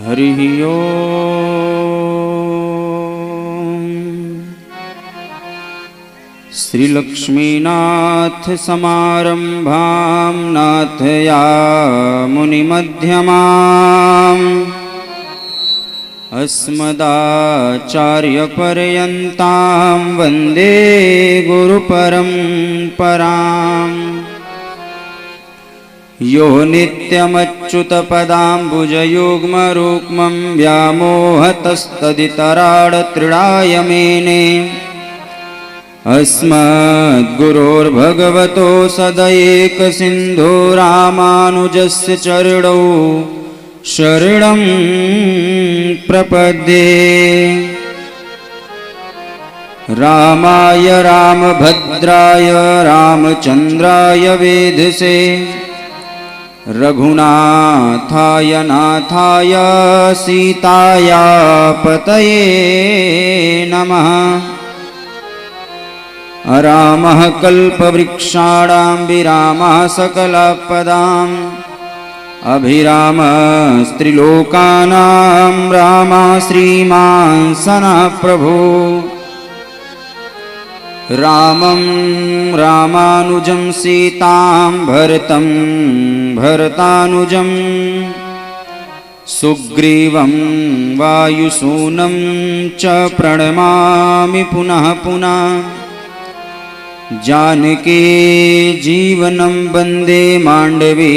हरिः ओम्। श्रीलक्ष्मीनाथ समारंभां नाथयामुनिमध्यमाम् अस्मदाचार्यपर्यन्तां वन्दे गुरुपरम्पराम्। यो नित्यमच्युतपदाम्बुजयुग्मरुक्मं व्यामोहतस्तदितराळतृणाय मेने अस्मद्गुरोर्भगवतो सदैकसिन्धो रामानुजस्य चरणौ शरणं प्रपद्ये। रामाय रामभद्राय रामचन्द्राय वेधसे रघुनाथाय नाथाय सीताया पतये नमः। अरामः कल्पवृक्षाणां विरामः सकलपदाम् अभिरामस्त्रिलोकानां रामः श्रीमान् सनः प्रभो। रामं रामानुजं सीतां भरतं भरतानुजं सुग्रीवं वायुसूनं च प्रणमामि पुनः पुनः। जानकी जीवनं वन्दे माण्डवी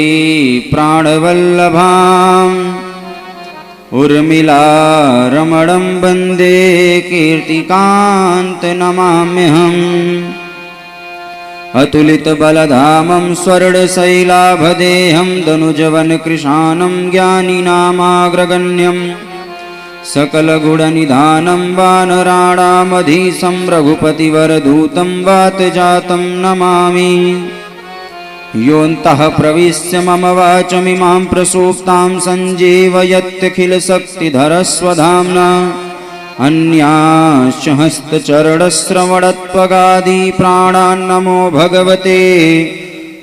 प्राणवल्लभाम् उर्मिला रमणं वन्दे कीर्तिकान्तनमाम्यहम्। अतुलितबलधामं स्वर्णशैलाभदेहं दनुजवनकृशानं ज्ञानिनामाग्रगण्यं सकलगुणनिधानं वानराणामधीशं रघुपतिवरदूतं वातजातं नमामि। योऽन्तः प्रविश्य मम वाचमिमां प्रसूप्तां सञ्जीवयत्यखिलशक्तिधरस्वधाम्ना अन्याश्च हस्तचरणश्रवणत्वगादि प्राणान्नमो भगवते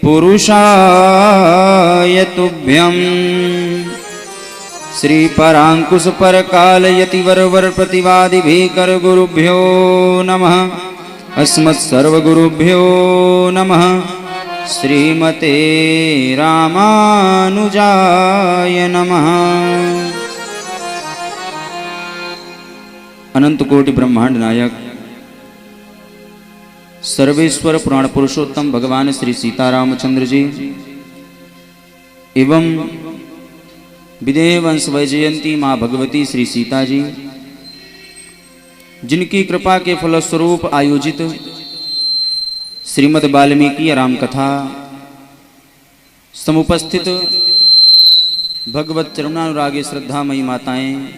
पुरुषाय तुभ्यम्। श्रीपराङ्कुशपरकालयतिवरवरप्रतिवादिभीकरगुरुभ्यो नमः। अस्मत्सर्वगुरुभ्यो नमः। श्रीमते रामानुजाय नमः। अनंत कोटि ब्रह्मांड नायक सर्वेश्वर पुराण पुरुषोत्तम भगवान श्री सीतारामचंद्र जी एवं विदेह वंश वैजयंती माँ भगवती श्री सीता जी, जिनकी कृपा के फलस्वरूप आयोजित श्रीमद् वाल्मीकि राम कथा समुपस्थित भगवत चरणानुरागी श्रद्धामयी माताएं,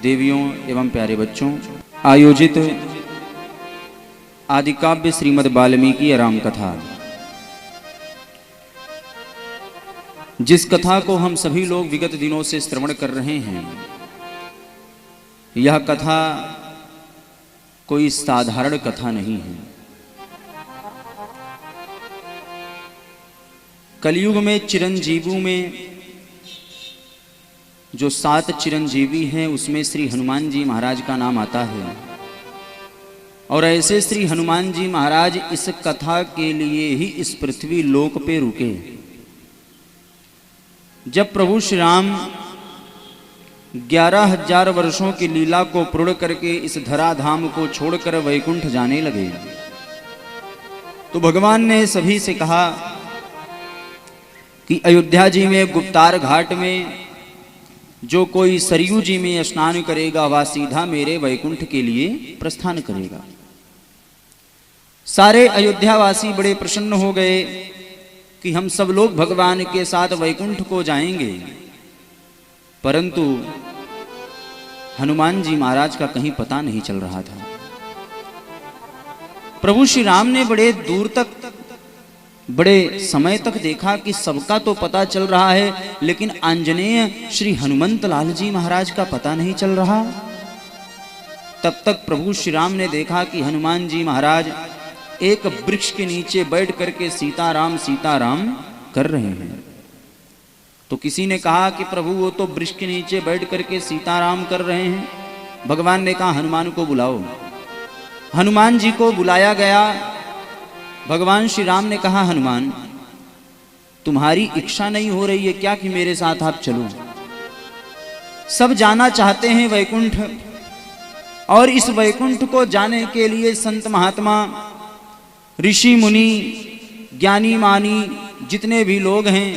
देवियों एवं प्यारे बच्चों, आयोजित आदिकाव्य श्रीमद् वाल्मीकि राम कथा, जिस कथा को हम सभी लोग विगत दिनों से श्रवण कर रहे हैं, यह कथा कोई साधारण कथा नहीं है। कलयुग में चिरंजीवों में जो 7 चिरंजीवी हैं, उसमें श्री हनुमान जी महाराज का नाम आता है। और ऐसे श्री हनुमान जी महाराज इस कथा के लिए ही इस पृथ्वी लोक पे रुके। जब प्रभु श्री राम 11,000 वर्षों की लीला को पूर्ण करके इस धराधाम को छोड़कर वैकुंठ जाने लगे, तो भगवान ने सभी से कहा कि अयोध्या जी में गुप्तार घाट में जो कोई सरयू जी में स्नान करेगा वह सीधा मेरे वैकुंठ के लिए प्रस्थान करेगा। सारे अयोध्यावासी बड़े प्रसन्न हो गए कि हम सब लोग भगवान के साथ वैकुंठ को जाएंगे, परंतु हनुमान जी महाराज का कहीं पता नहीं चल रहा था। प्रभु श्री राम ने बड़े दूर तक, बड़े समय तक देखा कि सबका तो पता चल रहा है, लेकिन आंजनेय श्री हनुमंत लाल जी महाराज का पता नहीं चल रहा। तब तक प्रभु श्री राम ने देखा कि हनुमान जी महाराज एक वृक्ष के नीचे बैठ करके सीताराम सीताराम कर रहे हैं। तो किसी ने कहा कि प्रभु वो तो वृक्ष के नीचे बैठ करके सीताराम कर रहे हैं। भगवान ने कहा हनुमान को बुलाओ। हनुमान जी को बुलाया गया। भगवान श्री राम ने कहा हनुमान, तुम्हारी इच्छा नहीं हो रही है क्या कि मेरे साथ आप चलो? सब जाना चाहते हैं वैकुंठ, और इस वैकुंठ को जाने के लिए संत महात्मा, ऋषि मुनि, ज्ञानी मानी जितने भी लोग हैं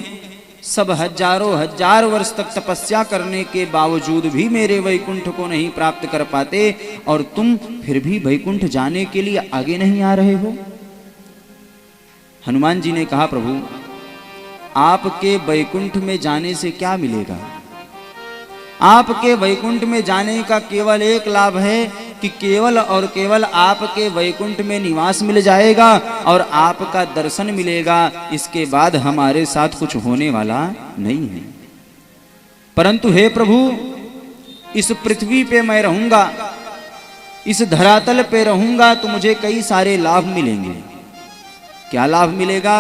सब हजारों हजार वर्ष तक तपस्या करने के बावजूद भी मेरे वैकुंठ को नहीं प्राप्त कर पाते, और तुम फिर भी वैकुंठ जाने के लिए आगे नहीं आ रहे हो। हनुमान जी ने कहा प्रभु, आपके वैकुंठ में जाने से क्या मिलेगा? आपके वैकुंठ में जाने का केवल एक लाभ है कि केवल और केवल आपके वैकुंठ में निवास मिल जाएगा और आपका दर्शन मिलेगा। इसके बाद हमारे साथ कुछ होने वाला नहीं है। परंतु हे प्रभु, इस पृथ्वी पे मैं रहूंगा, इस धरातल पे रहूंगा तो मुझे कई सारे लाभ मिलेंगे। क्या लाभ मिलेगा?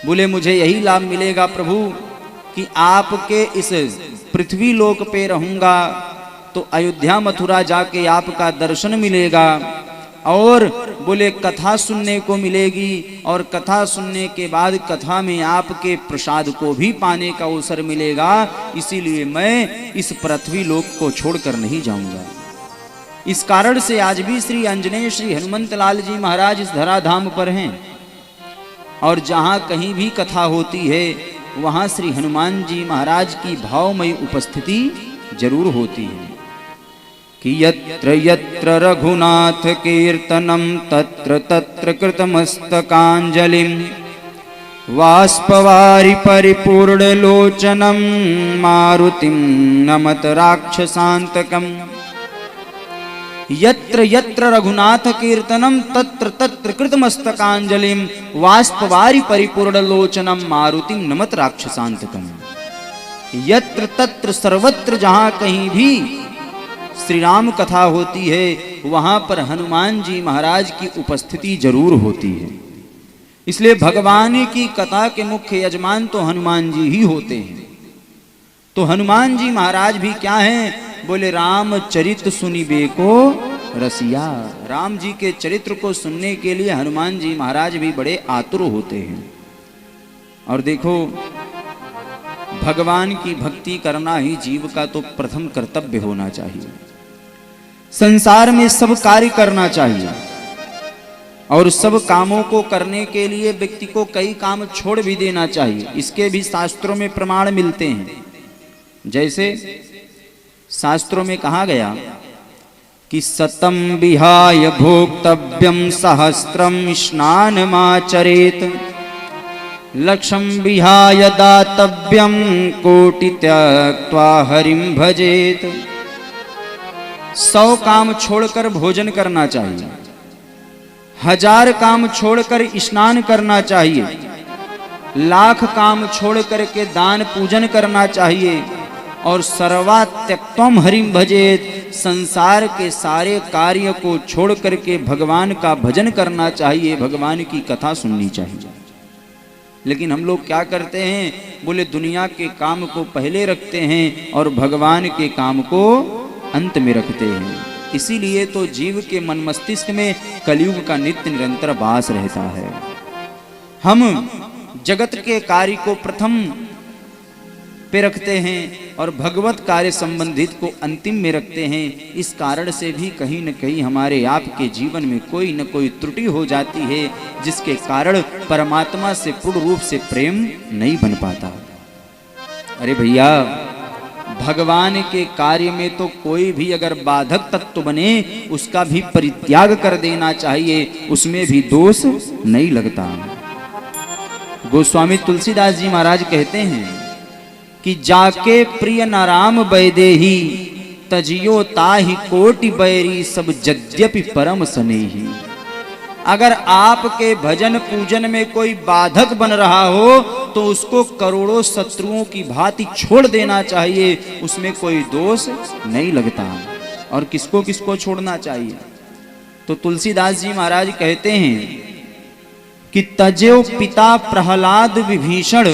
बोले मुझे यही लाभ मिलेगा प्रभु कि आपके इस पृथ्वी लोक पे रहूंगा तो अयोध्या मथुरा जाके आपका दर्शन मिलेगा, और बोले कथा सुनने को मिलेगी, और कथा सुनने के बाद कथा में आपके प्रसाद को भी पाने का अवसर मिलेगा। इसीलिए मैं इस पृथ्वी लोक को छोड़कर नहीं जाऊंगा। इस कारण से आज भी श्री आंजनेय श्री हनुमंत लाल जी महाराज इस धराधाम पर हैं, और जहां कहीं भी कथा होती है वहां श्री हनुमान जी महाराज की भावमयी उपस्थिति जरूर होती है। कि यत्र यत्र रघुनाथ कीर्तनम तत्र तत्र कृतमस्तकांजलिं वाष्पवारि परिपूर्ण लोचनम मारुतिं नमत राक्षसांतकम्। यत्र यत्र रघुनाथ कीर्तनम तत्र तत्र कृतमस्तकांजलिं वाष्पवारि परिपूर्ण लोचनम मारुतिं नमत राक्षसांतकम्। यत्र तत्र सर्वत्र जहां कहीं भी श्री राम कथा होती है वहां पर हनुमान जी महाराज की उपस्थिति जरूर होती है। इसलिए भगवान की कथा के मुख्य यजमान तो हनुमान जी ही होते हैं। तो हनुमान जी महाराज भी क्या हैं? बोले रामचरित सुनिबे को रसिया। राम जी के चरित्र को सुनने के लिए हनुमान जी महाराज भी बड़े आतुर होते हैं। और देखो, भगवान की भक्ति करना ही जीव का तो प्रथम कर्तव्य होना चाहिए। संसार में सब कार्य करना चाहिए, और सब कामों को करने के लिए व्यक्ति को कई काम छोड़ भी देना चाहिए। इसके भी शास्त्रों में प्रमाण मिलते हैं। जैसे शास्त्रों में कहा गया कि सतम विहाय भोक्तव्यम सहस्त्रम स्नानमाचरेत लक्षम विहाय दातव्यम कोटि त्यक्त्वा हरिम भजेत। 100 काम छोड़कर भोजन करना चाहिए, 1000 काम छोड़कर स्नान करना चाहिए, 1,00,000 काम छोड़कर के दान पूजन करना चाहिए, और सर्वा त्यक्त्वम हरिम भजेत, संसार के सारे कार्य को छोड़ करके भगवान का भजन करना चाहिए, भगवान की कथा सुननी चाहिए। लेकिन हम लोग क्या करते हैं? बोले दुनिया के काम को पहले रखते हैं और भगवान के काम को अंत में रखते हैं। इसीलिए तो जीव के मन मस्तिष्क में कलयुग का नित्य निरंतर वास रहता है। हम जगत के कार्य को प्रथम पे रखते हैं और भगवत कार्य संबंधित को अंतिम में रखते हैं। इस कारण से भी कहीं न कहीं हमारे आपके जीवन में कोई न कोई त्रुटि हो जाती है, जिसके कारण परमात्मा से पूर्ण रूप से प्रेम नहीं बन पाता। अरे भैया, भगवान के कार्य में तो कोई भी अगर बाधक तत्व बने उसका भी परित्याग कर देना चाहिए, उसमें भी दोष नहीं लगता। गोस्वामी तुलसीदास जी महाराज कहते हैं कि जाके प्रिय नाराम बैदेही तजियो ताहि कोटि बैरी सब यद्यपि परम स्नेही। अगर आपके भजन पूजन में कोई बाधक बन रहा हो तो उसको करोड़ों शत्रुओं की भांति छोड़ देना चाहिए, उसमें कोई दोष नहीं लगता। और किसको किसको छोड़ना चाहिए? तो तुलसीदास जी महाराज कहते हैं कि तजो पिता प्रहलाद विभीषण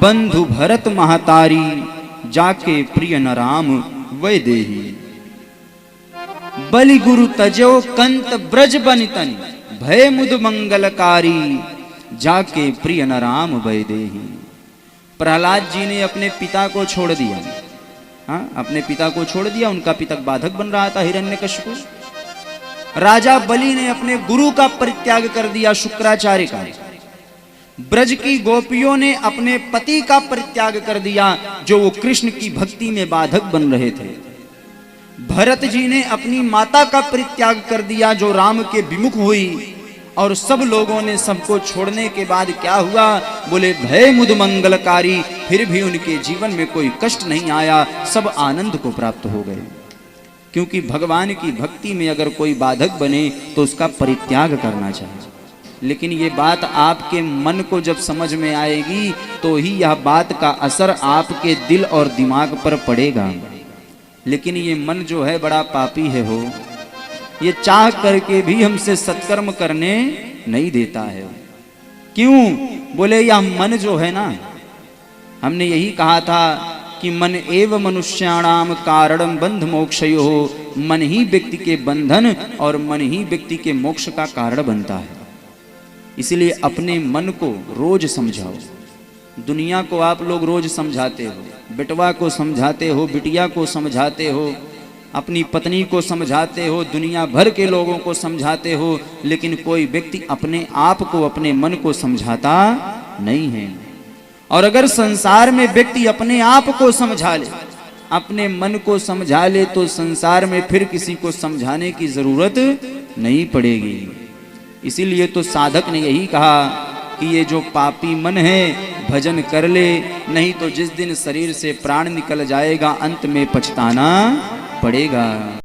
बंधु भरत महतारी, जाके प्रिय न राम वैदेही। बलि गुरु तजो कंत ब्रज बनितन, भय मुद मंगलकारी, जाके प्रिय न राम वैदेही। प्रहलाद जी ने अपने पिता को छोड़ दिया, हाँ अपने पिता को छोड़ दिया, उनका पिता बाधक बन रहा था हिरण्यकशिपु। राजा बलि ने अपने गुरु का परित्याग कर दिया, शुक्राचार्य का। ब्रज की गोपियों ने अपने पति का परित्याग कर दिया, जो वो कृष्ण की भक्ति में बाधक बन रहे थे। भरत जी ने अपनी माता का परित्याग कर दिया, जो राम के विमुख हुई। और सब लोगों ने सबको छोड़ने के बाद क्या हुआ, बोले भय मुद मंगलकारी, फिर भी उनके जीवन में कोई कष्ट नहीं आया, सब आनंद को प्राप्त हो गए। क्योंकि भगवान की भक्ति में अगर कोई बाधक बने तो उसका परित्याग करना चाहिए। लेकिन ये बात आपके मन को जब समझ में आएगी तो ही यह बात का असर आपके दिल और दिमाग पर पड़ेगा। लेकिन ये मन जो है बड़ा पापी है, हो ये चाह करके भी हमसे सत्कर्म करने नहीं देता है। क्यों? बोले यह मन जो है ना, हमने यही कहा था कि मन एव मनुष्याणाम कारणम बंध मोक्षयो, मन ही व्यक्ति के बंधन और मन ही व्यक्ति के मोक्ष का कारण बनता है। इसलिए अपने मन को रोज समझाओ। दुनिया को आप लोग रोज समझाते हो, बेटवा को समझाते हो, बिटिया को समझाते हो, अपनी पत्नी को समझाते हो, दुनिया भर के लोगों को समझाते हो, लेकिन कोई व्यक्ति अपने आप को, अपने मन को समझाता नहीं है। और अगर संसार में व्यक्ति अपने आप को समझा ले, अपने मन को समझा ले, तो संसार में फिर किसी को समझाने की जरूरत नहीं पड़ेगी। इसीलिए तो साधक ने यही कहा कि ये जो पापी मन है भजन कर ले, नहीं तो जिस दिन शरीर से प्राण निकल जाएगा अंत में पछताना पड़ेगा।